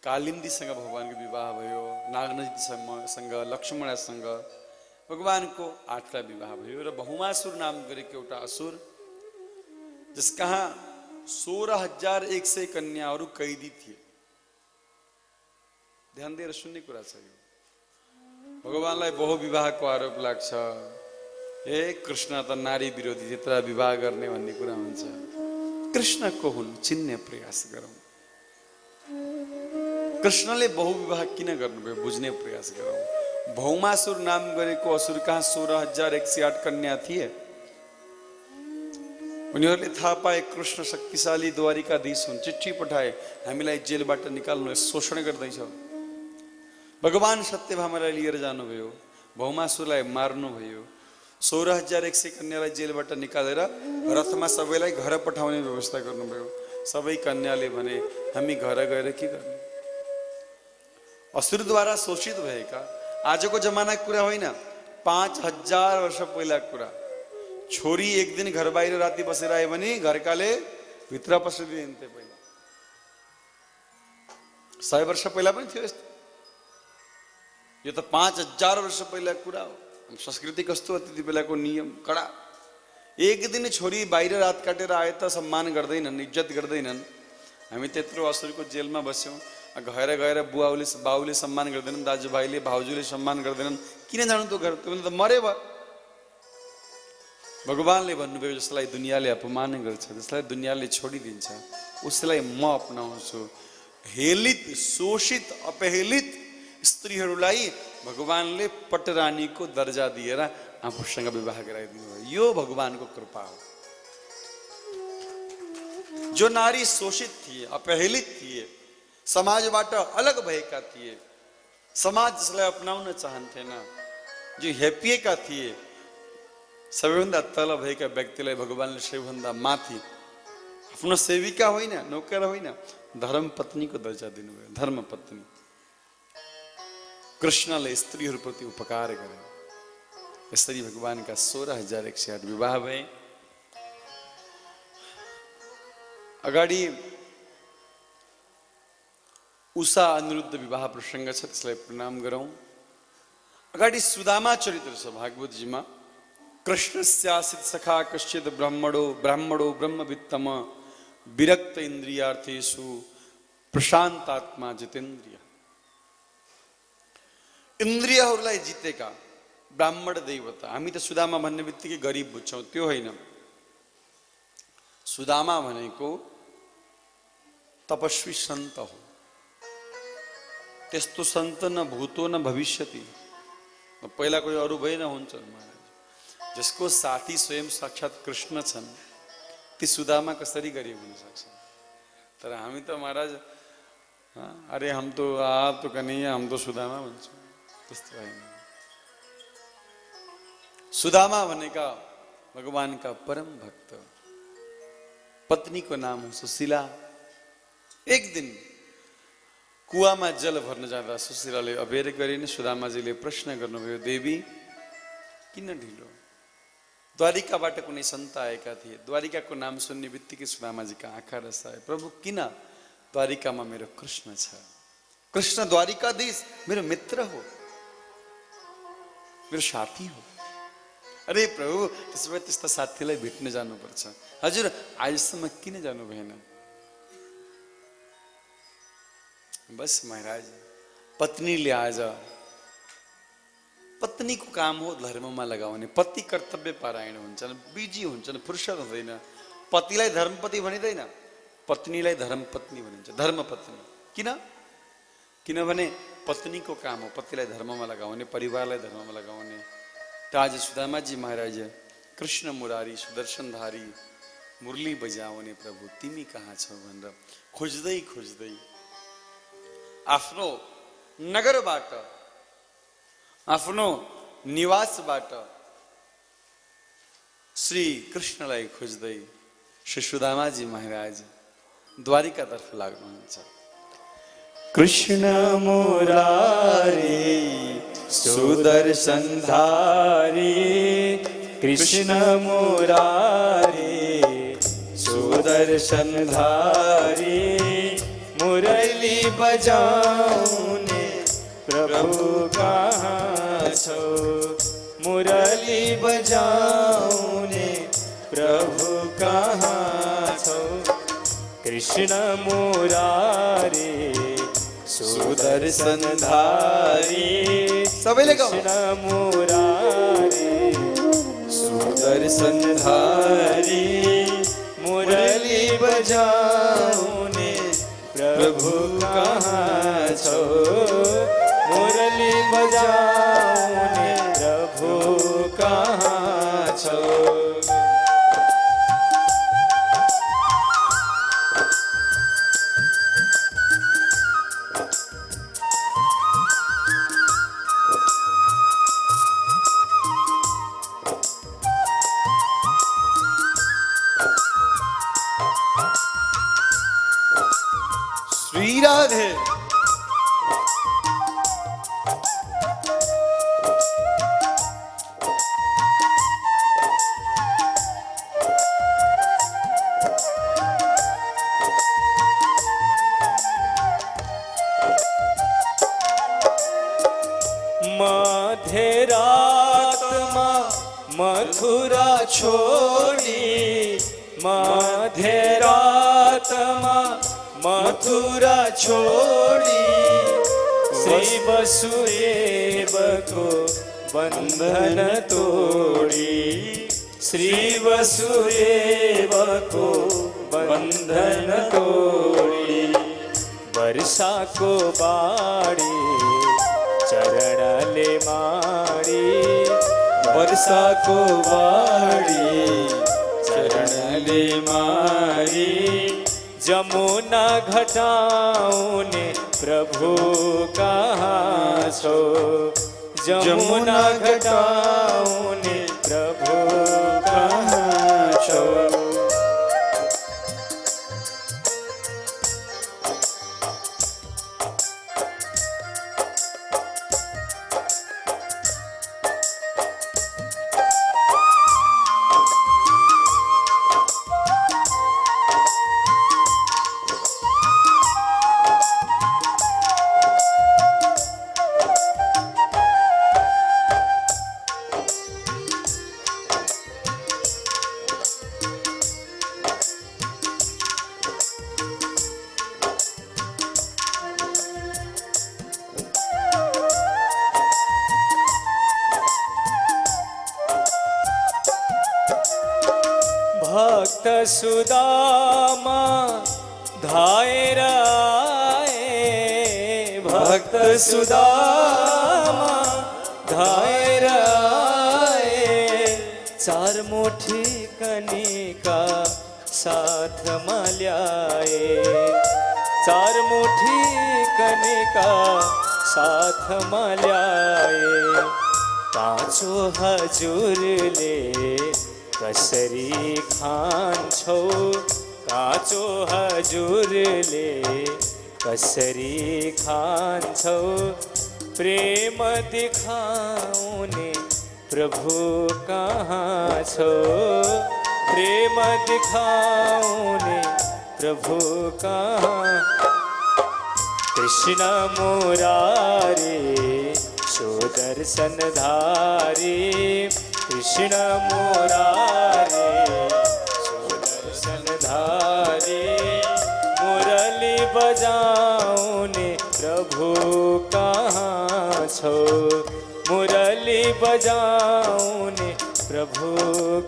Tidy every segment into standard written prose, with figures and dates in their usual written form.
कालिन्दीसँग भगवानको विवाह भयो, नागनदीसँग, लक्ष्मणसँग भगवानको 8 विवाह भयो र बहुमासुर नाम गरेको एउटा असुर जसका 16,100 कन्याहरू कैदी थिए। ध्यान दिएर सुन्ने कुरा छ यो। भगवानलाई बहुविवाहको आरोप लाग्छ। हे कृष्ण त नारी विरोधी, त्यत्रा विवाह गर्ने भन्ने कुरा हुन्छ। कृष्ण को हुन् चिन्ने प्रयास गरौँ। कृष्णले बहुविवाह किन गर्नुभयो बुझ्ने प्रयास गरौँ। भौमासुर नाम गरेको असुर कहाँ 16,108 कन्या थिए। उनीहरूले थाहा पाए कृष्ण शक्तिशाली द्वारिकाधीश हुन्, चिठी पठाए हामीलाई जेलबाट निकाल्नु, शोषण गर्दैछ। भगवान सत्यभामालाई लिएर जानुभयो, भौमासुरलाई मार्नुभयो, 16,100 कन्यालाई जेलबाट निकालेर रथमा सबैलाई घर पठाउने व्यवस्था गर्नुभयो। सबै कन्याले भने हामी घर गएर के गर्ने। असुरद्वारा शोषित भएका, आजको जमानाको कुरा होइन, 5,000 वर्ष पहिलाको कुरा। छोरी एक दिन घर बाहिर राति बसेर आयो भने घरकाले भित्र पस्दिन्थे। पहिला 100 वर्ष पहिला पनि थियो यस्तो। यो त 5,000 वर्ष पहिलाको कुरा हो। संस्कृति कस्तो हो त्यति बेलाको नियम कडा। एक दिन छोरी बाहिर रात काटेर आए त सम्मान गर्दैनन्, इज्जत गर्दैनन्। हामी त्यत्रो असुरको जेलमा बस्यौँ, गएर बाउले सम्मान गर्दैनन्, दाजुभाइले भाउजूले सम्मान गर्दैनन्। किन जानु त घर, त्यो त मरे भयो। भगवानले भन्नुभयो जसलाई दुनियाँले अपमान गर्छ, जसलाई दुनियाँले छोडिदिन्छ, उसलाई म अपनाउँछु। हेलित, शोषित, अपहेलित स्त्रीहरूलाई भगवानले पटरानीको दर्जा दिएर आफूसँग विवाह गराइदिनु भयो। यो भगवानको कृपा हो। जो नारी शोषित थिए, अपहेलित थिए, समाजबाट अलग भएका थिए, समाज जसलाई अपनाउन चाहन्थेन, जो हेपिएका थिए, सबैभन्दा तल भएका व्यक्तिलाई भगवानले सबैभन्दा माथि आफ्नो सेविका होइन, नौकर होइन, धर्मपत्नीको दर्जा दिनुभयो। धर्मपत्नी कृष्णले स्त्रीहरूप्रति उपकार गरे। यसरी भगवानका 16,108 विवाह भए। अगाडि उषा अनिरुद्ध विवाह प्रसङ्ग छ, त्यसलाई प्रणाम गरौँ। अगाडि सुदामा चरित्र छ भागवतजीमा। कृष्णस्यासित सखा कश्चित ब्राह्मणो ब्रह्मवित्तम विरक्त इन्द्रियार्थेषु प्रशान्तात्मा जितेन्द्रिय। इन्द्रियहरूलाई जितेका ब्राह्मण देवता। हामी त सुदामा भन्ने बित्तिकै गरिब बुझ्छौँ, त्यो होइन। सुदामा भनेको तपस्वी सन्त हो। त्यस्तो सन्त न भूतो न भविष्यति। पहिला कोही अरू भए न हुन्छन् महाराज। जसको साथी स्वयं साक्षात कृष्ण छन्, ती सुदामा कसरी गरिब हुन सक्छ। तर हामी त महाराज अरे हम तो आप तो कन्हैया, हम तो सुदामा भन्छौँ। त्यस्तो होइन। सुदामा भनेका भगवानका परम भक्त। पत्नीको नाम हो सुशीला। एक दिन कुवामा जल भर्न जाँदा सुशीलाले अबेर गरिन्। सुदामाजीले प्रश्न गर्नुभयो, देवी किन ढिलो। द्वारिकाबाट कुनै सन्त आएका थिए। द्वारिकाको नाम सुन्ने बित्तिकै सुदामाजीका आँखा रसाए। प्रभु किन। द्वारिकामा मेरो कृष्ण छ। कृष्ण द्वारिकाधीश मेरो मित्र हो, मेरो साथी हो। अरे प्रभु त्यसो भए त्यस्ता साथीलाई भेट्न जानुपर्छ। हजुर आजसम्म किन जानु भएन। बस महाराज, पत्नीले आज, पत्नीको काम हो धर्ममा लगाउने। पति कर्तव्य पारायण हुन्छन्, बिजी हुन्छन्, फुर्सद हुँदैन। पतिलाई धर्मपति भनिँदैन, पत्नीलाई धर्मपत्नी भनिन्छ, धर्मपत्नी। किन? किनभने पत्नीको काम हो पतिलाई धर्ममा लगाउने, परिवारलाई धर्ममा लगाउने। त आज सुदामाजी महाराज कृष्ण मुरारी सुदर्शनधारी मुरली बजाउने प्रभु तिमी कहाँ छौ भनेर खोज्दै खोज्दै आफ्नो नगरबाट, आफ्नो निवासबाट श्री कृष्णलाई खोज्दै श्री सुदामाजी महाराज द्वारिकातर्फ लाग्नुहुन्छ। कृष्ण मुरारी सुदर्शनधारी, कृष्ण मुरारी सुदर्शनधारी मुरली बजाउने प्रभु कहाँ छौ मुरली बजाउने प्रभु कहाँ छौ कृष्ण मुरारी सुदर्शन धारी सबैले गाउँ कृष्ण मुरारी सुदर्शन धारी मुरली बजाउने प्रभु कहाँ छौ मुरली बजाउने प्रभु कहाँ छौ श्री राधे मध्यरात्मा मथुरा छोड़ी मध्यरात्मा मथुरा छोड़ी श्री वसुदेव को बंधन तोड़ी श्री वसुदेव को बंधन तोड़ी वर्षा को बाड़ी चरण ले मारी वर्षा को बाड़ी चरण ले मारी जमुना घटाउने प्रभु कहाँ छौ जमुना घटाउने प्रभु कहाँ छौ भक्त सुदामा धाएर आए भक्त सुदामा धाएर आए चार मुठी कनिका साथ ल्याए चार मुठी कनिका साथ ल्याए काँचो हजुरले कसरी खान्छौ काँचो हजुरले कसरी खान्छौ प्रेम दिखाउने प्रभु कहाँ छौ प्रेम दिखाउने प्रभु कहाँ कृष्ण मुरारी सुदर्शन धारी कृष्ण मुरारी सुदर्शन धारी मुरली बजाउने प्रभु कहाँ छौ मुरली बजाउने प्रभु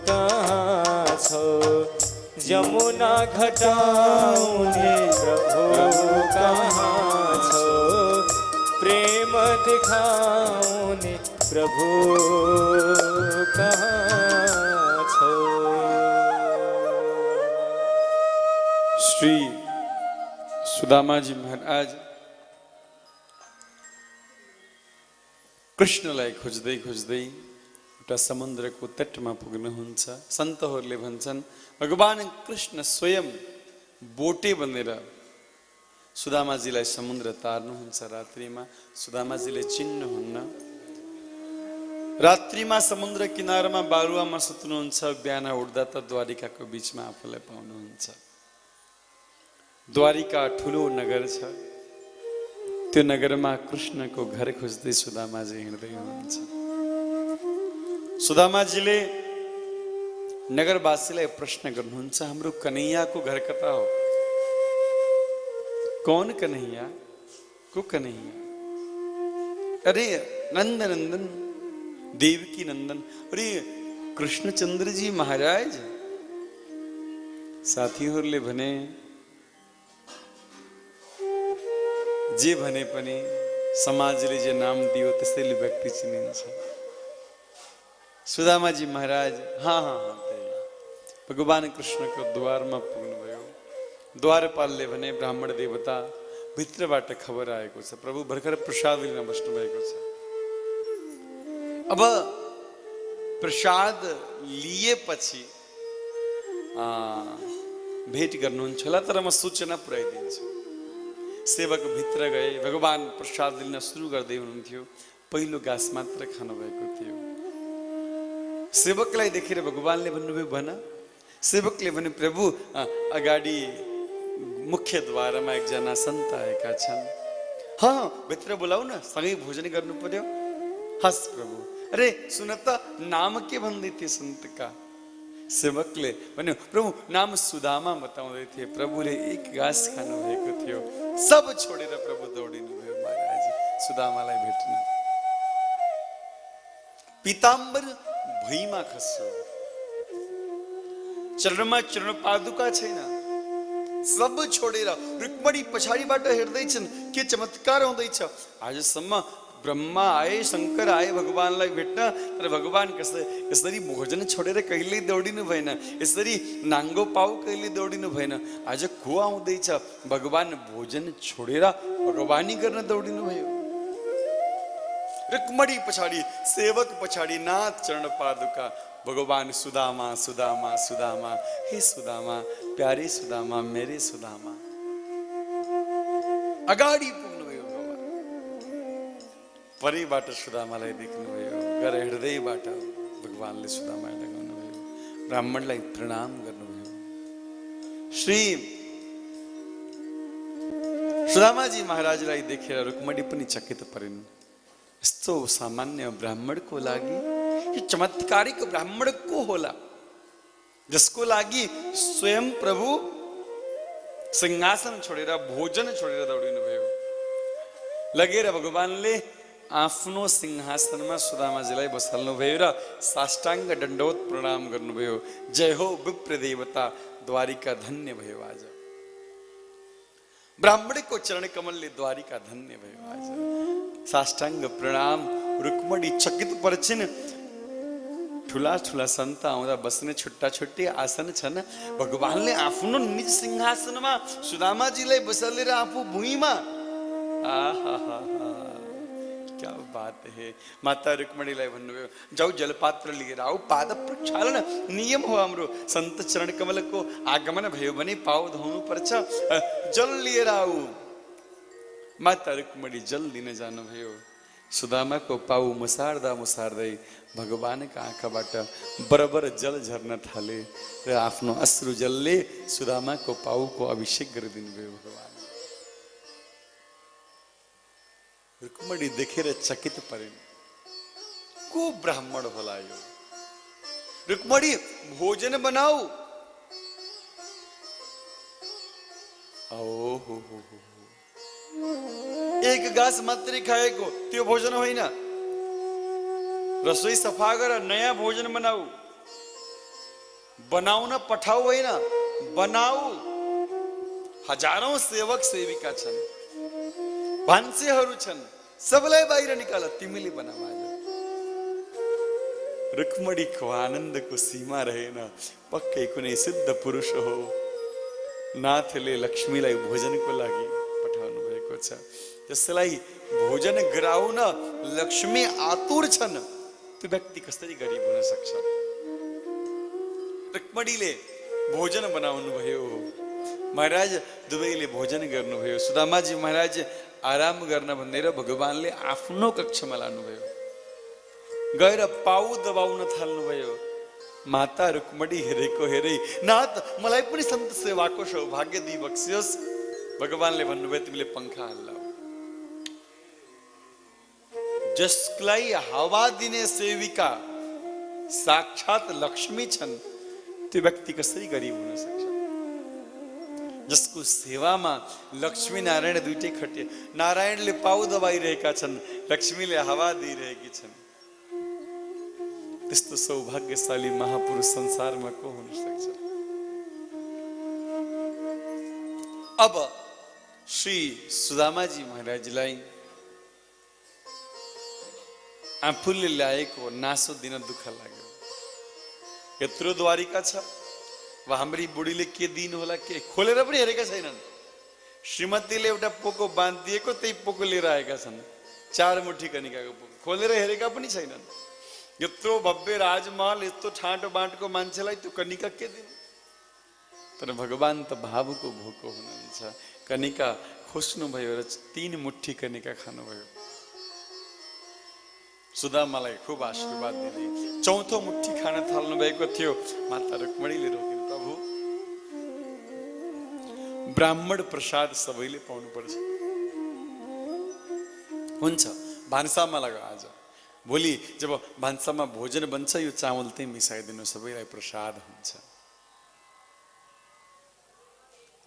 कहाँ छौ जमुना घटाउने प्रभु कहाँ छौ प्रेम दिखाउने प्रभु कहाँ छौ श्री सुदामाजी महाराज कृष्णलाई खोज्दै खोज्दै एउटा समुद्रको तटमा पुग्नुहुन्छ सन्तहरूले भन्छन् भगवान कृष्ण स्वयं बोटे बनेर सुदामाजीलाई समुद्र तार्नुहुन्छ रात्रिमा सुदामाजीले चिन्नुहुन्न रात्रिमा समुद्र किनारमा बालुवामा सुत्नुहुन्छ बिहान उठ्दा त द्वारिकाको बीचमा आफूलाई पाउनुहुन्छ द्वारिका ठुलो नगर छ, त्यो नगरमा कृष्णको घर खोज्दै सुदामाजी हिँड्दै हुनुहुन्छ। सुदामाजीले नगरवासीलाई प्रश्न गर्नुहुन्छ, हाम्रो कन्हैयाको घर कता हो? कौन कन्हैया? को कन्हैया? अरे नंदनंदन, देवकी नंदन, अरे कृष्णचंद्रजी महाराज। साथीहरूले भने जे भने पनि समाजले जे नाम दियो त्यसैले व्यक्ति चिनिन्छ। सुदामाजी महाराज हाँ हाँ हाँ भगवान कृष्णको द्वारमा पुग्नुभयो। द्वारपालले भने ब्राह्मण देवता भित्रबाट खबर आएको छ, प्रभु भर्खर प्रसाद लिन बस्नु भएको छ। अब प्रसाद लिएपछि भेट गर्नुहुन्छ होला, तर म सूचना पुर्याइदिन्छु। सेवक भित्र गए, भगवान प्रसाद लिन सुरु गर्दै हुनुहुन्थ्यो। पहिलो घाँस मात्र खानुभएको थियो। सेवकलाई देखेर भगवानले भन्नुभयो भन। सेवकले भने प्रभु अगाडि मुख्य द्वारमा एकजना सन्त आएका छन्। हाँ भित्र बोलाऊ न, सँगै भोजन गर्नु पर्यो। हस् प्रभु। अरे सुन त नाम के भन्दै थिए सन्तका? सेवकले भन्यो प्रभु नाम सुदामा बताउँदै थिए। प्रभुले एक घाँस खानु भएको थियो, सब छोडेर प्रभु दौडिनु भयो महाराज सुदामालाई भेट्न। पीताम्बर भुइँमा खस्यो, चरणमा चरण पादुका छैन, सब छोडेर रुक्मणी पछाडिबाट हेर्दैछन् के चमत्कार हुँदैछ। आजसम्म ब्रह्मा आए, शंकर आए भगवानलाई भेट्न, तर भगवान यसरी भोजन छोडेर कहिल्यै दौडिनु भएन, यसरी नाङ्गो पाउ कहिल्यै दौडिनु भएन। आज को आउँदैछ? भगवान भोजन छोडेर भगवानी गर्न दौडिनु भयो। रुक्मणी पछाडि, सेवक पछाडि, नाथ चरण पादुका। भगवान सुदामा सुदामा सुदामा, हे सुदामा, प्यारे सुदामा, मेरे सुदामा। अगाडि पुग्नुभयो भगवान। परिबाट सुदामालाई देख्नुभयो, घर हृदयबाट भगवानले सुदामालाई लगाउनुभयो, ब्राह्मणलाई प्रणाम गर्नुभयो। श्री सुदामाजी महाराजलाई देखेर रुक्मणी पनि चकित परिन्। यस्तो सामान्य ब्राह्मणको लागि, यो चमत्कारिक ब्राह्मण को होला जसको लागि स्वयं प्रभु सिंहासन छोडेर भोजन छोडेर दौडिनु भयो। लगेर भगवानले आफ्नो सिंहासनमा सुदामाजीलाई बसाल्नु भयो र साष्टाङ्ग दण्डवत प्रणाम गर्नुभयो। जय हो विप्र देवता, द्वारिका धन्य भयो आज। ब्राह्मणको चरण कमलले द्वारिका धन्य भयो आज। साष्टाङ्ग प्रणाम। रुक्मणी चकित पर्छिन्। ठुला ठुला सन्त आउँदा बस्ने छुट्टा छुट्टी आसन छन्। भगवानले आफ्नो निज सिंहासनमा सुदामाजीलाई बसालेर आफू भुइँमा। क्या बात है। माता रुक्मणीलाई भन्नुभयो जाऊ जलपात्र लिएर आऊ, पाद प्रक्षालन नियम हो हाम्रो। सन्त चरण कमलको आगमन भयो भने पाउ धुनु पर्छ, जल लिएर आऊ। माता रुक्मणी जल लिन जानुभयो। सुदामाको पाउ मुसार्दा मुसार्दै भगवानका आँखाबाट बरबर जल झर्न थाले र आफ्नो अश्रु जलले सुदामाको पाउको अभिषेक गरिदिनु भयो भगवान। रुक्मणी देखेर चकित परिन्। को ब्राह्मण होला यो? रुक्मणी भोजन बनाऊ। ओहो एक घाँस मात्रै खाएको त्यो भोजन होइन। रसोई सफा गर, नयाँ भोजन बनाऊ। बनाउन पठाऊ होइन, बनाऊ। हजारौं सेवक सेविका छन्, भान्सेहरू छन्, सबलाई बाहिर निकाल, तिमीले बनाऊ आज। रुक्मणीको आनन्दको सीमा रहेन। पक्कै कुनै सिद्ध पुरुष हो, नाथले लक्ष्मीलाई भोजनको लागि पठाउनु भएको छ। जसलाई भोजन गराउन लक्ष्मी आतुर छन्, त्यो व्यक्ति कसरी गरिब हुन सक्छ? रुक्मणीले भोजन बनाउनु भयो। महाराज दुवैले भोजन गर्नुभयो। सुदामाजी महाराज आराम गर्न भनेर भगवानले आफ्नो कक्षमा लानुभयो। गएर पाउ दबाउन थाल्नुभयो। माता रुक्मणी हेरेको हेरै नाथ मलाई पनि सन्त सेवाको सौभाग्य दिई बक्सियोस्। भगवानले भन्नुभयो तिमीले पंखा हल्लाऊ। जसलाई हावा दिने सेविका साक्षात लक्ष्मी छन् त्यो व्यक्ति कसरी गरिब हुन सक्छ? जसको सेवामा लक्ष्मी नारायण दुईटै खटिए, नारायणले पाउ दबाइरहेका छन्, लक्ष्मीले हावा दिइरहेकी छन्। त्यस्तो सौभाग्यशाली महापुरुष संसारमा को हुन सक्छ? अब श्री सुदामाजी महाराजलाई आफूले ल्याएको नासो दिन दुःख लाग्यो। यत्रो द्वारिका छ, अब हाम्री बुढीले के दिनु होला, के खोलेर पनि हेरेका छैनन्। श्रीमतीले एउटा पोको बाँधिदिएको, त्यही पोको लिएर आएका छन्, 4 मुठी कनिकाको पोको, खोलेर हेरेका पनि छैनन्। यत्रो भव्य राजमहल, यस्तो ठाँटो बाँटको मान्छेलाई त्यो कनिका के दिनु? तर भगवान त भावुको भोको हुनुहुन्छ। कनिका खोज्नुभयो र 3 मुठी कनिका खानुभयो। सुदामालाई खूब आशीर्वाद दिँदै 4थो मुठी खान थाल्नु भएको थियो। माता रुक्मणीले रोकिनु, प्रभु ब्राह्मण प्रसाद सबैले पाउनुपर्छ। हुन्छ, भान्सामा लगा आज। भोलि जब भान्सामा भोजन बन्छ यो चामल त्यही मिसाइदिनु, सबैलाई प्रसाद हुन्छ।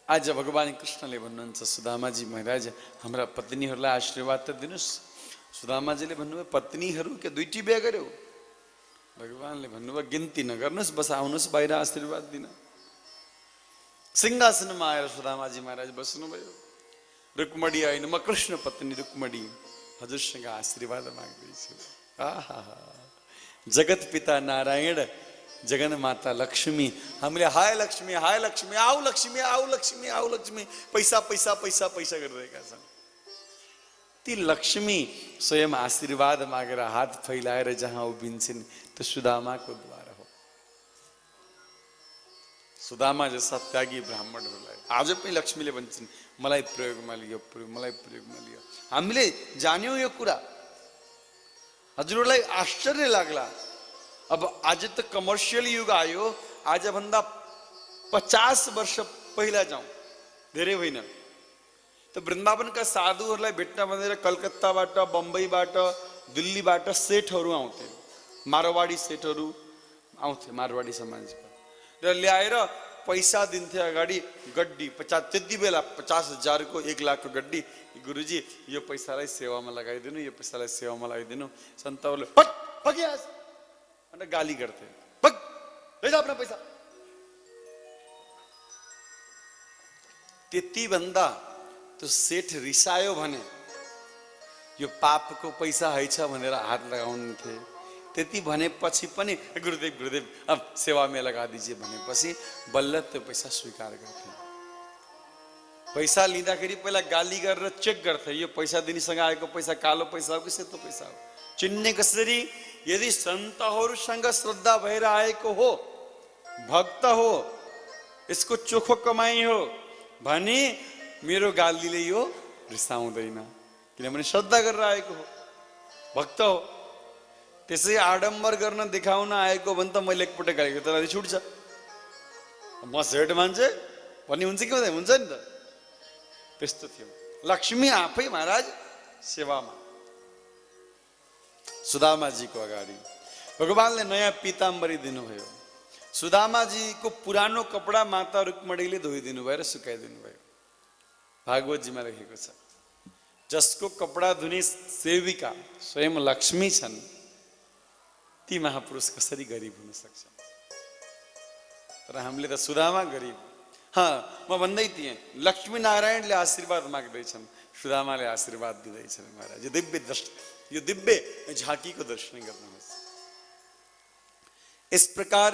आज भगवान कृष्णले भन्नुहुन्छ, सुदामाजी महाराज हाम्रा पत्नीहरूलाई आशीर्वाद त दिनुस्। सुदामाजीले भन्नुभयो, पत्नीहरू के 2टी बिहे गर्यो? भगवानले भन्नुभयो, गिन्ती नगर्नुहोस्, बस आउनुहोस् बाहिर आशीर्वाद दिन। सिंहासनमा आएर सुदामाजी महाराज बस्नुभयो। रुक्मणी आइन, म कृष्ण पत्नी रुक्मणी हजुरसँग आशीर्वाद माग्दैछु। आहा, जगत पिता नारायण, जगन माता लक्ष्मी, हामीले हाय लक्ष्मी, हाय लक्ष्मी, आऊ लक्ष्मी, आऊ लक्ष्मी, आऊ लक्ष्मी, पैसा पैसा पैसा पैसा गरिरहेका छन्। ती लक्ष्मी स्वयं आशीर्वाद मागेर हात फैलाएर जहाँ उभिन्छन् त्यो सुदामाको द्वार हो। सुदामा जस्ता त्यागी ब्राह्मणहरूलाई आज पनि लक्ष्मीले भन्छन्, मलाई प्रयोगमा लियो, मलाई प्रयोगमा लियो। हामीले जान्यौँ यो कुरा, हजुरहरूलाई आश्चर्य लाग्ला। अब आज त कमर्सियल युग आयो, आजभन्दा 50 वर्ष पहिला जाउँ, धेरै होइन। त वृन्दावनका साधुहरूलाई भेट्न भनेर कलकत्ताबाट, बम्बईबाट, दिल्लीबाट सेठहरू आउँथे, मारवाडी सेठहरू आउँथे, मारवाडी समाजका, र ल्याएर पैसा दिन्थे अगाडि गड्डी 50, त्यति बेला 50,000 को 1 लाख को गड्डी। गुरुजी यो पैसालाई सेवामा लगाइदिनु, यो पैसालाई सेवामा लगाइदिनु। सन्तहरूले गाली गर्थे, भग लैजा आफ्नो पैसा। त्यति भन्दा त्यो सेठ रिसायो भने यो पापको पैसा हैछ भनेर हात लगाउन्थे। त्यति भनेपछि पनि गुरुदेव गुरुदेव अब सेवा में लगा दीजिए भनेपछि बल्ल त्यो पैसा स्वीकार गर्थे। पैसा लिँदाखेरि पहिला गाली गरेर चेक गर्थे, यो पैसा दिनेसँग आएको पैसा कालो पैसा हो कि सेतो पैसा हो। चिन्ने कसरी? यदि सन्तहरूसँग श्रद्धा भएर आएको हो, भक्त हो, यसको चोखो कमाई हो भने मेरो गालीले यो रिसाउँदैन, किनभने श्रद्धा गरेर आएको हो, भक्त हो। त्यसै आडम्बर गर्न देखाउन आएको भने त मैले एकपटक गाली गर्दा रिस उठ्छ। म सेठ मान्छे भन्ने हुन्छ कि हुँदैन? हुन्छ नि त। त्यस्तो थियो। लक्ष्मी आफै महाराज सेवामा सुदामाजीको अगाडि भगवानले नयाँ पीताम्बरी दिनुभयो। सुदामाजीको पुरानो कपडा माता रुक्मणीले धोइदिनु भयो र सुकाइदिनु भयो। भागवतजीमा लेखेको छ, जसको कपडा धुने सेविका स्वयं लक्ष्मी छन्, ती महापुरुष कसरी गरिब हुन सक्छ? तर हामीले त सुदामा गरिब। म भन्दै थिएँ, लक्ष्मी नारायणले आशीर्वाद माग्दैछन्, सुदामाले आशीर्वाद दिँदैछन्। महाराज यो दिव्य झाँकीको दर्शन गर्नुहोस्। इस प्रकार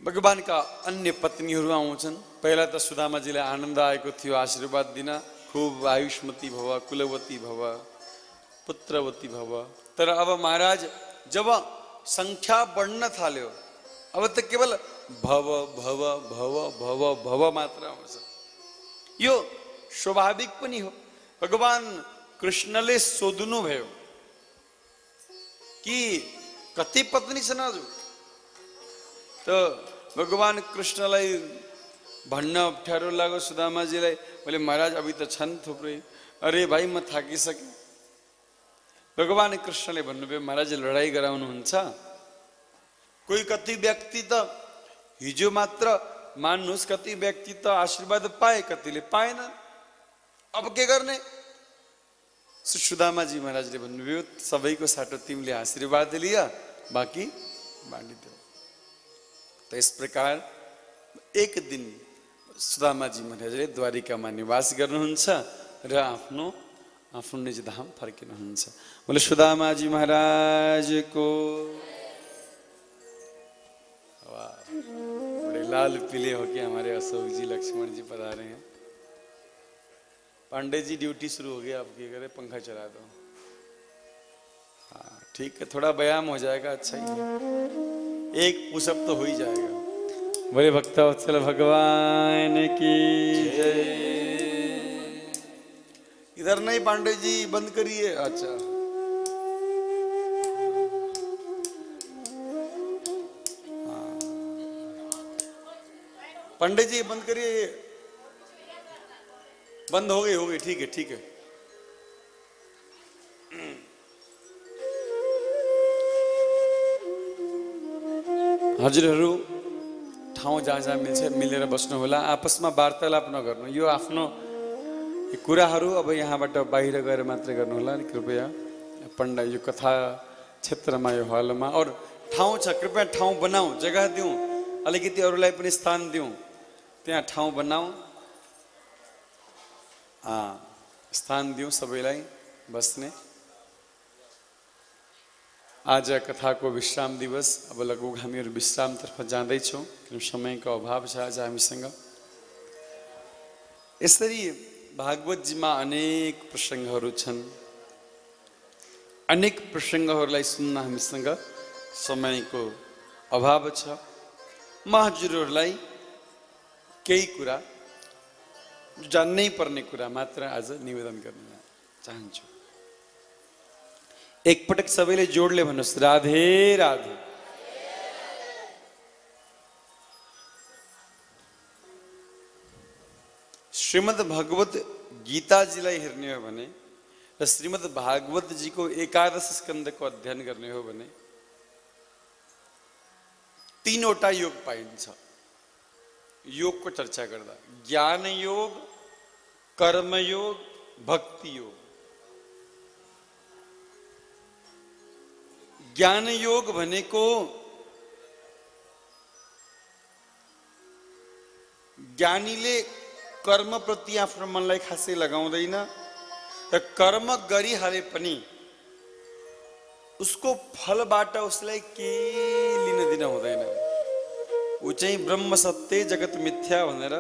भगवानका अन्य पत्नीहरू आउँछन्। पहिला त सुदामाजीलाई आनन्द आएको थियो आशीर्वाद दिन, खूब आयुष्मती भव, कुलवती भव, पुत्रवती भव। तर अब महाराज जब संख्या बढ्न थाल्यो, अब त केवल भव भव भव भव भव मात्र आउँछ। यो स्वाभाविक पनि हो। भगवान कृष्णले सोध्नु भयो कि कति पत्नी छन् हजुर? त भगवान कृष्णलाई भन्न अप्ठ्यारो लाग्यो सुदामाजीलाई। मैले महाराज अभी त छन् थुप्रै। अरे भाइ म थाकिसकेँ। भगवान कृष्णले भन्नुभयो महाराज लडाई गराउनुहुन्छ। कोही कति व्यक्ति त हिजो मात्र मान्नुहोस्, कति व्यक्ति त आशीर्वाद पाए, कतिले पाएन। अब के गर्ने? सुदामाजी महाराजले भन्नुभयो सबैको साटो तिमीले आशीर्वाद लिया, बाँकी बाँडिदेऊ। त यस प्रकार एक दिन सुदामाजी महाराजले द्वारिकामा निवास गर्नुहुन्छ र आफ्नो आफ्नो निज धाम फर्किनुहुन्छ। बोले सुदामाजी महाराजको। वाह, बड़े लाल पीले होके हमारे अशोक जी लक्ष्मण जी पधारे हैं। पांडे जी ड्यूटी शुरू हो गई, आप क्या करें, पंखा चला दो। हाँ ठीक है, थोड़ा व्यायाम हो जाएगा, अच्छा ही है। एक पुशअप तो हो ही जाएगा। बड़े भक्तवत्सल भगवान की जय। इधर नहीं पांडे जी, बंद करिए। अच्छा हाँ। पांडे जी बंद करिए। बंद हो गई, ठीक है ठीक है। हजुरहरू ठाउँ जहाँ जहाँ मिल्छ मिलेर बस्नु होला, आपसमा वार्तालाप नगर्नु। यो आफ्नो कुराहरू अब यहाँबाट बाहिर गएर मात्रै गर्नु होला। कृपया पण्डा यो कथा क्षेत्रमा यो हलमा और ठाउँ छ, कृपया ठाउँ बनाऊ, जग्गा दिउँ, अलिकति अरूलाई पनि स्थान दिउँ। त्यहाँ ठाउँ बनाऊ, स्थान दिउँ सबैलाई बस्ने। आज कथाको विश्राम दिवस। अब लगभग हामीहरू विश्रामतर्फ जाँदैछौँ, किनभने समयको अभाव छ आज हामीसँग। यसरी भागवतजीमा अनेक प्रसङ्गहरू छन्। अनेक प्रसङ्गहरूलाई सुन्न हामीसँग समयको अभाव छ। म हजुरहरूलाई केही कुरा, जान्नै पर्ने कुरा मात्र आज निवेदन गर्न चाहन्छु। एकपटक सबैले जोडले भन्नुहोस् राधे राधे। श्रीमद् भागवत गीताजीलाई हेर्ने हो भने र श्रीमद् भागवतजीको एकादश स्कन्धको अध्ययन गर्ने हो भने तीनवटा योग पाइन्छ। योगको चर्चा गर्दा ज्ञान योग, कर्म योग, भक्ति योग। ज्ञान योग भनेको ज्ञानीले कर्म प्रति आफ्नो मनलाई खासै लगाउँदैन र कर्म गरिहाले पनि उसको फलबाट उसलाई केही लिन दिन हुँदैन। ऊ चाहिँ ब्रह्म सत्य जगत मिथ्या भनेर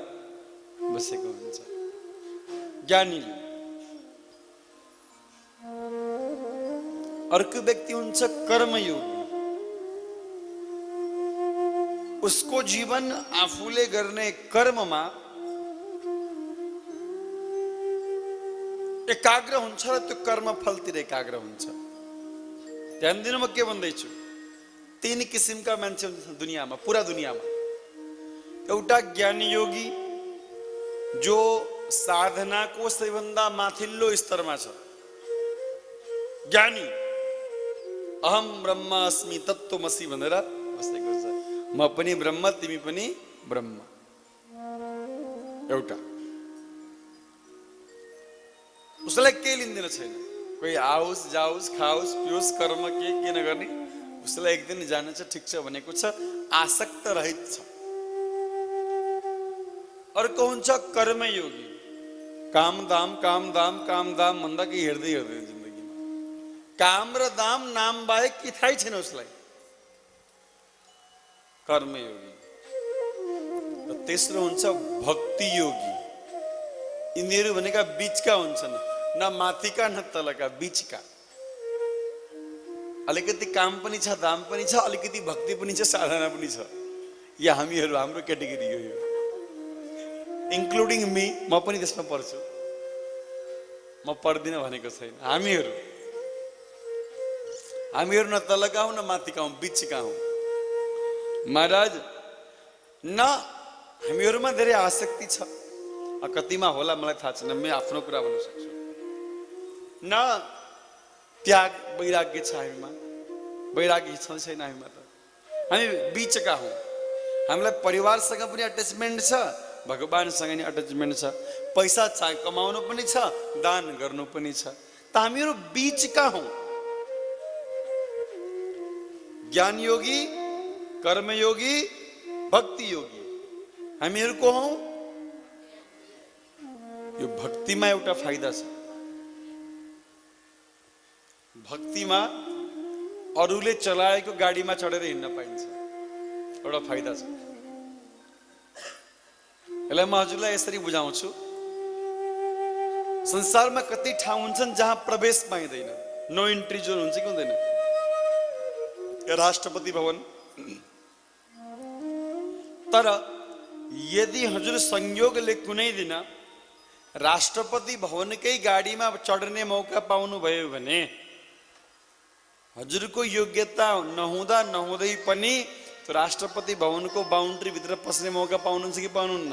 बसेको हुन्छ ज्ञानीले। अर्को व्यक्ति हुन्छ कर्मयोगी। उसको जीवन आफूले गर्ने कर्ममा एकाग्र हुन्छ र त्यो कर्म फलतिर एकाग्र हुन्छ। ध्यान दिनु, म के भन्दैछु, तीन किसिमका मान्छे हुन्छन् दुनियाँमा, पुरा दुनियाँमा। एउटा ज्ञानी योगी जो साधनाको सबैभन्दा माथिल्लो स्तरमा छ। ज्ञानी अहम ब्रह्मास्मि तत्त्वमसि भनेर बसेको छ। म पनि ब्रह्म, तिमी पनि ब्रह्म। एउटा उसलाई केही लिँदैन छैन। कोही आओस् जाओस् खाओस् पियोस् कर्म के नगर्ने, उसलाई एक दिन जानु छ, ठिक छ भनेको छ, आसक्त रहित छ। अर्को हुन्छ कर्मयोगी। काम दाम काम दाम काम दाम भन्दा कि हेर्दै हेर्दैन जिन्दगीमा। काम र दाम नाम बाहेक के थाहै छैन उसलाई। कर्मयोगी। र तेस्रो हुन्छ भक्ति योगी। यिनीहरू भनेका बीचका हुन्छन्, न माथिका न तलका, बीचका। अलिकति काम पनि छ, दाम पनि छ, अलिकति भक्ति पनि छ, साधना पनि छ। या हामीहरू, हाम्रो क्याटेगोरी हो यो, इन्क्लुडिङ मी। म पनि त्यसमा पर्छु, म पर्दिन भनेको छैन। हामीहरू न तलका हौँ न माथिका हौँ, बीचका हौँ। महाराज न हामीहरूमा धेरै आसक्ति छ, कतिमा होला मलाई थाहा छैन, म आफ्नो कुरा भन्न सक्छु। न त्याग वैराग्य छ हामीमा, वैराग्य छ छैन हामीमा, त हामी बीचका हौँ। हामीलाई परिवारसँग पनि अट्याचमेन्ट छ, भगवानसँग नि अट्याचमेन्ट छ, पैसा कमाउनु पनि छ, दान गर्नु पनि छ, त हामीहरू बीचका हौँ। ज्ञान योगी, कर्मयोगी, भक्ति योगी हामीहरू को हौँ? यो भक्तिमा एउटा फाइदा छ। भक्तिमा अरूले चलाएको गाडीमा चढेर हिँड्न पाइन्छ, एउटा फाइदा छ। यसलाई म हजुरलाई यसरी बुझाउँछु। संसारमा कति ठाउँ हुन्छन् जहाँ प्रवेश पाइँदैन, नो इन्ट्री जोन हुन्छ कि हुँदैन? राष्ट्रपति भवन। तर यदि हजुर संयोगले कुनै दिन राष्ट्रपति भवनकै गाडीमा चढ्ने मौका पाउनु भयो भने हजुरको योग्यता नहुँदा नहुँदै पनि राष्ट्रपति भवनको बााउन्ड्री भित्र पस्ने मौका पाउनुहुन्छ कि पाउनुहुन्न?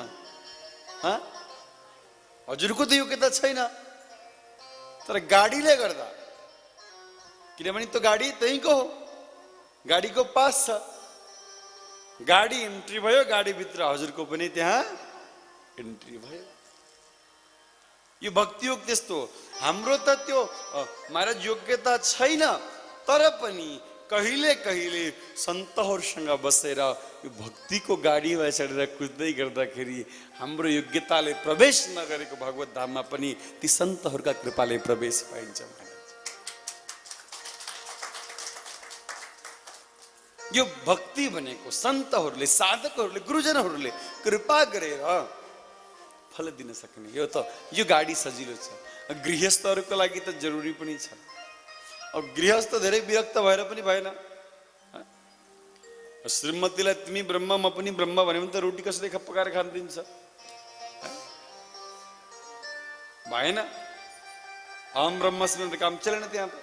हजुरको त योग्यता छैन, तर गाडीले गर्दा, किनभने त्यो गाडी त्यहीँको हो, गाडीको पास छ, गाडी इन्ट्री भयो, गाडी भित्र हजुरको पनि त्यहाँ इन्ट्री भयो। यो भक्ति योग त्यस्तो हो। हाम्रो त त्यो महाराज योग्यता छैन, तर पनि कहिले कहिले सन्तहरूसँग बसेर यो भक्तिको गाडीमा चढेर कुद्दै गर्दाखेरि हाम्रो योग्यताले प्रवेश नगरेको भगवत धाममा पनि ती सन्तहरूका कृपाले प्रवेश पाइन्छ। यो भक्ति भनेको सन्तहरूले, साधकहरूले, गुरुजनहरूले कृपा गरेर फल दिन सक्ने। यो गाडी सजिलो छ, गृहस्थहरूको लागि त जरुरी पनि छ। अब गृहस्थ धेरै विरक्त भएर पनि भएन। श्रीमतीलाई तिमी ब्रह्म म पनि ब्रह्म भन्यो भने त रोटी कसले पकाएर खान दिन्छ? भएन। अहम ब्रह्मास्मि काम चलेन त्यहाँ त।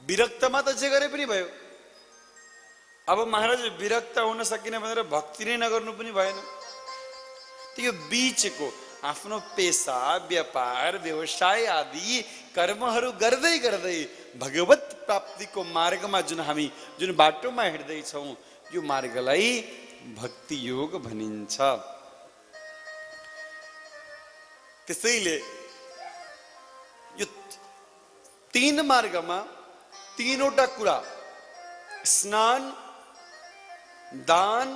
विरक्तमा त जे गरे पनि भयो। अब महाराज विरक्त हुन सकिन भनेर भक्ति नै नगर्नु पनि भएन। त्यो बीचको आफ्नो पेसा, व्यापार, व्यवसाय आदि कर्महरू गर्दै गर्दै भगवत प्राप्तिको मार्गमा जुन बाटोमा हिँड्दैछौँ यो मार्गलाई भक्ति योग भनिन्छ। त्यसैले यो तीन मार्गमा तीनवटा कुरा, स्नान, दान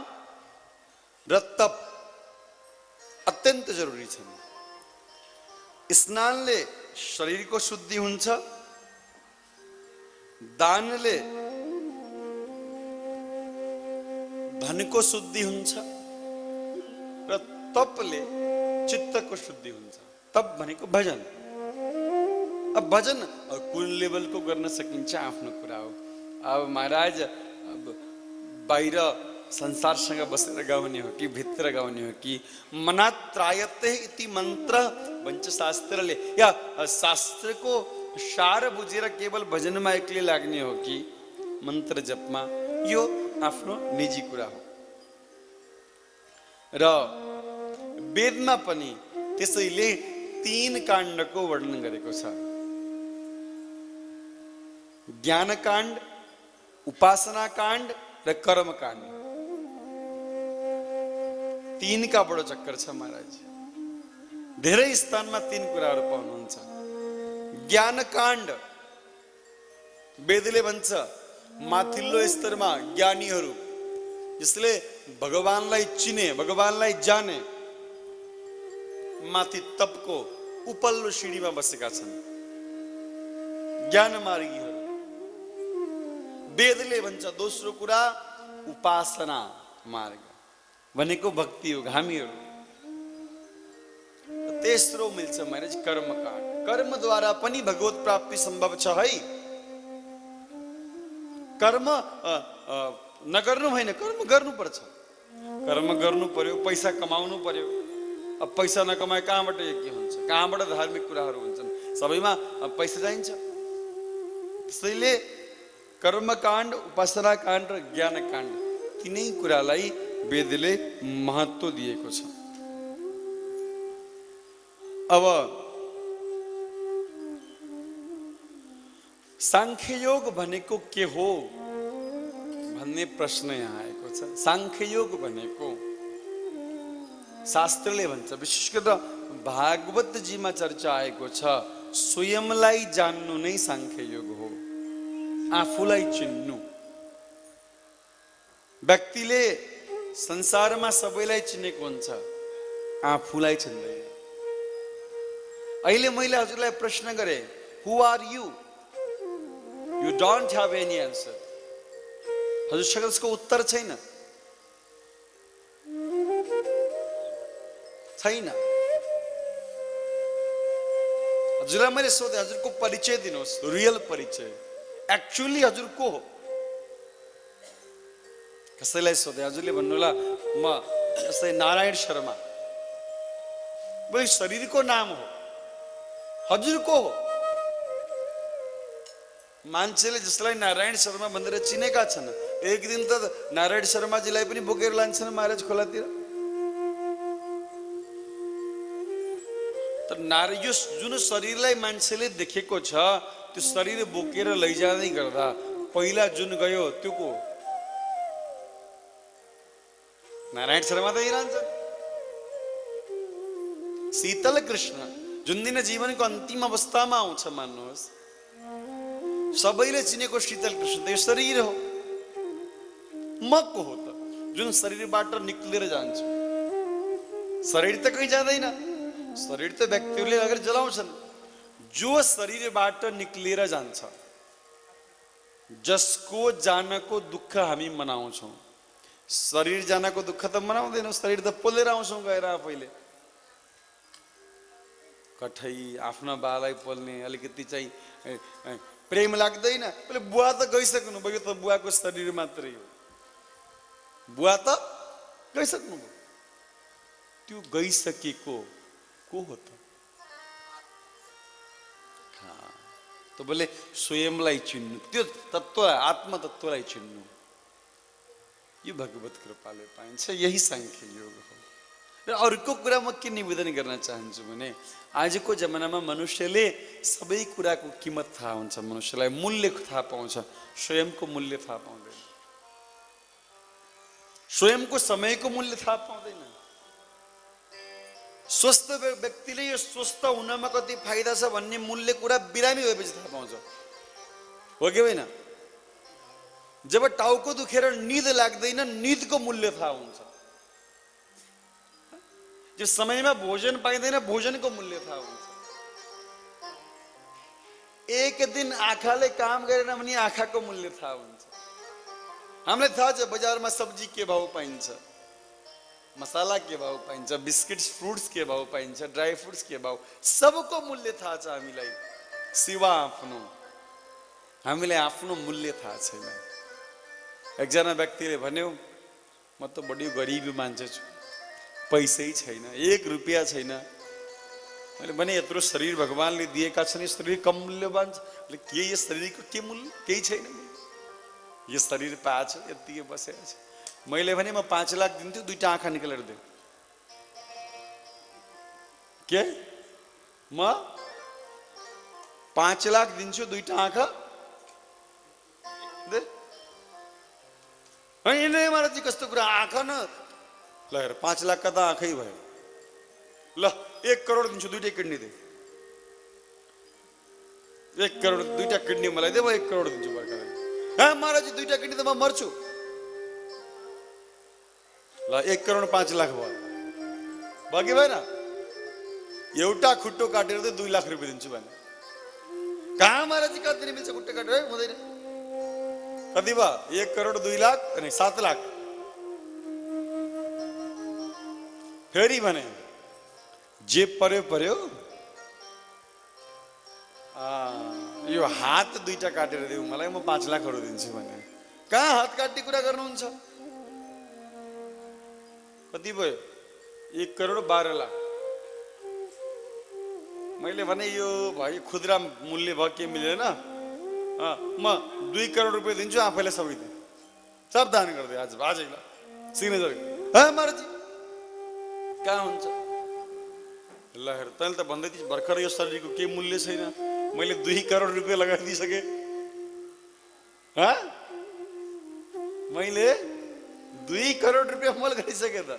र तप अत्यन्त जरुरी छन्। स्नानले शरीरको शुद्धि हुन्छ, दानले धनको शुद्धि हुन्छ र तपले चित्तको शुद्धि हुन्छ। तप भनेको भजन। अब भजन कुन लेभलको गर्न सकिन्छ आफ्नो कुरा हो। अब महाराज बाहिर संसारसँग बसेर गाउने हो कि भित्र गाउने हो कि मनात्रायते इति मन्त्र भन्छ शास्त्रले, या शास्त्रको सार बुझेर केवल भजनमा एक्लै लाग्ने हो कि मन्त्र जपमा, यो आफ्नो निजी कुरा हो। र वेदमा पनि त्यसैले तीन काण्डको वर्णन गरेको छ। ज्ञान काण्ड, उपासना काण्ड र कर्म काण्ड। तीन का बडो चक्कर छ महाराज। धेरै स्थानमा तीन कुराहरू पाउनुहुन्छ। ज्ञान काण्ड वेदले भन्छ माथिल्लो स्तरमा ज्ञानीहरू जसले भगवानलाई चिने, भगवानलाई जाने, माथि तपको उपल्लो सिडीमा बसेका छन् ज्ञान मार्गीहरू। वेदले भन्छ दोस्रो कुरा उपासना मार्ग भनेको भक्ति योग हामीहरू। तेस्रो मिल्छ महाराज कर्म काण्ड। कर्मद्वारा पनि भगवत प्राप्ति सम्भव छ है। कर्म नगर्नु होइन, कर्म गर्नुपर्छ। कर्म गर्नु पर्यो, पैसा कमाउनु पर्यो। अब पैसा नकमाए कहाँबाट यज्ञ हुन्छ, कहाँबाट धार्मिक कुराहरू हुन्छन्? सबैमा पैसा चाहिन्छ। त्यसैले कर्मकाण्ड, उपासना काण्ड र ज्ञान काण्ड तिनै कुरालाई वेदले महत्त्व दिएको छ। अब सांख्ययोग भनेको के हो भन्ने प्रश्न यहाँ आएको छ। सांख्ययोग भनेको शास्त्रले भन्छ, विशेष गरेर भागवतजीमा चर्चा आएको छ, स्वयंलाई जान्नु नै सांख्ययोग हो, आफूलाई चिन्नु। व्यक्तिले संसारमा सबैलाई चिनेको हुन्छ, आफूलाई चिन्दैन। अहिले मैले हजुरलाई प्रश्न गरे, who are you? You don't have any answer. हजुरसँग यसको उत्तर छैन, छैन। हजुरलाई मैले सोधेँ, हजुरको परिचय दिनुहोस्, रियल परिचय, एक्चुअली हजुर को हो? कसैलाई सोधेँ, हजुरले भन्नुहोला म जस्तै नारायण शर्मा, बोले शरीरको नाम हो, हजुर को हो? मान्छेले जसलाई नारायण शर्मा भनेर चिनेका छन्, एक दिन त नारायण शर्माजीलाई पनि बोकेर लान्छन् महाराज खोलातिर। त यो जुन शरीरलाई मान्छेले देखेको छ, त्यो शरीर बोकेर लैजाँदै गर्दा पहिला जुन गयो त्यो को? नारायण शर्मा त हिँड्छ। शीतल कृष्ण जुन दिन जीवनको अन्तिम अवस्थामा आउँछ, मान्नुहोस् सबैले चिनेको शीतल कृष्ण त यो शरीर हो। म को हो त जुन शरीरबाट निक्लेर जान्छु? शरीर त कहीँ जाँदैन, शरीर त व्यक्तिहरूले लगेर जलाउँछन्। जो शरीरबाट निक्लेर जान्छ, जसको जानको दुःख हामी मनाउँछौँ, शरीर जानको दुःख त मनाउँदैनौँ, शरीर त पोलेर आउँछौँ गएर आफैले। कठै आफ्ना बालाई पोल्ने अलिकति चाहिँ प्रेम लाग्दैन, बोले बुवा त गइसक्नु भयो, त बुवाको शरीर मात्रै हो, बुवा त गइसक्नु भयो। त्यो गइसकेको को हो त? तो बोले स्वयंलाई चिन्नु, त्यो तत्व आत्म तत्वलाई चिन्नु, यो भगवत कृपाले पाइन्छ, यही सांख्य योग हो। र अर्को कुरा म के निवेदन गर्न चाहन्छु भने, आजको जमानामा मनुष्यले सबै कुराको किमत थाहा हुन्छ, मनुष्यलाई मूल्य थाहा पाउँछ, स्वयंको मूल्य थाहा पाउँदैन, स्वयंको समयको मूल्य थाहा पाउँदैन। स्वस्थ व्यक्तिले यो स्वस्थ हुनमा कति फाइदा छ भन्ने मूल्य कुरा बिरामी भएपछि थाहा पाउँछ, हो कि होइन? जब टाउको दुखेर निद लाग्दैन, निदको मूल्य थाहा हुन्छ। जो समयमा भोजन पाइँदैन, भोजनको मूल्य थाहा हुन्छ। एक दिन आँखाले काम गरेन भने आँखाको मूल्य थाहा हुन्छ। हामीलाई थाहा छ बजारमा सब्जी के भाव पाइन्छ, मसाला के भाव पाइन्छ, बिस्किट्स फ्रुट्स के भाव पाइन्छ, ड्राई फ्रुट्स के भाव, सबको मूल्य थाहा छ हामीलाई, सिवा आफ्नो। हामीलाई आफ्नो मूल्य थाहा छैन। एकजना व्यक्तिले भन्यो, म त बढी गरिब मान्छे छु, पैसै छैन, 1 रुपियाँ छैन। मैले भने यत्रो शरीर भगवानले दिएका छन्, यो शरीर कम मूल्यवान छ। के यो शरीरको के मूल्य? केही छैन मूल्य। यो शरीर पाएछ, यतिकै बसेको छ। मैले भने म 5 लाख दिन्छु, 2टा आँखा निकालेर दे। के? म 5 लाख दिन्छु, 2टा आँखा दे। होइन महाराज कस्तो कुरा, आँखा न ल हेर, 5 लाख का त आँखै भयो। ल 1 करोड दिन्छु, 2टा किडनी दे। 1 करोड 2टा किडनी मलाई दे, म 1 करोड दिन्छु बर्खा। हाँ महाराज 2टा किडनी त म मर्छु। ल 1 करोड 5 लाख भयो, बाँकी भएन? एउटा खुट्टो काटेर त 2 लाख रुपियाँ दिन्छु भने कहाँ महाराज कति मिल्छ? खुट्टो काटेर हुँदैन। कति भयो? 1 करोड 2 लाख अनि 7 लाख। फेरि भने जे पर्यो पर्यो, यो हात 2टा काटेर देऊ मलाई, म 5 लाखहरू दिन्छु भने कहाँ हात काट्ने कुरा गर्नुहुन्छ? कति भयो? 1 करोड 12 लाख। मैले भने यो भाइ खुद्रा मूल्य भयो, के मिलेन, म 2 करोड रुपियाँ दिन्छु, आफैलाई सबै दे, सब दान गरिदिए आजै ल। सिग्नेचर हा महाराज कहाँ हुन्छ ल हेर तैँले त भन्दै थिइस् भर्खर यो शरीरको के मूल्य छैन, मैले 2 करोड रुपियाँ लगाइदिइसकेँ। मैले 2 करोड रुपियाँ मोल गरिसकेँ त।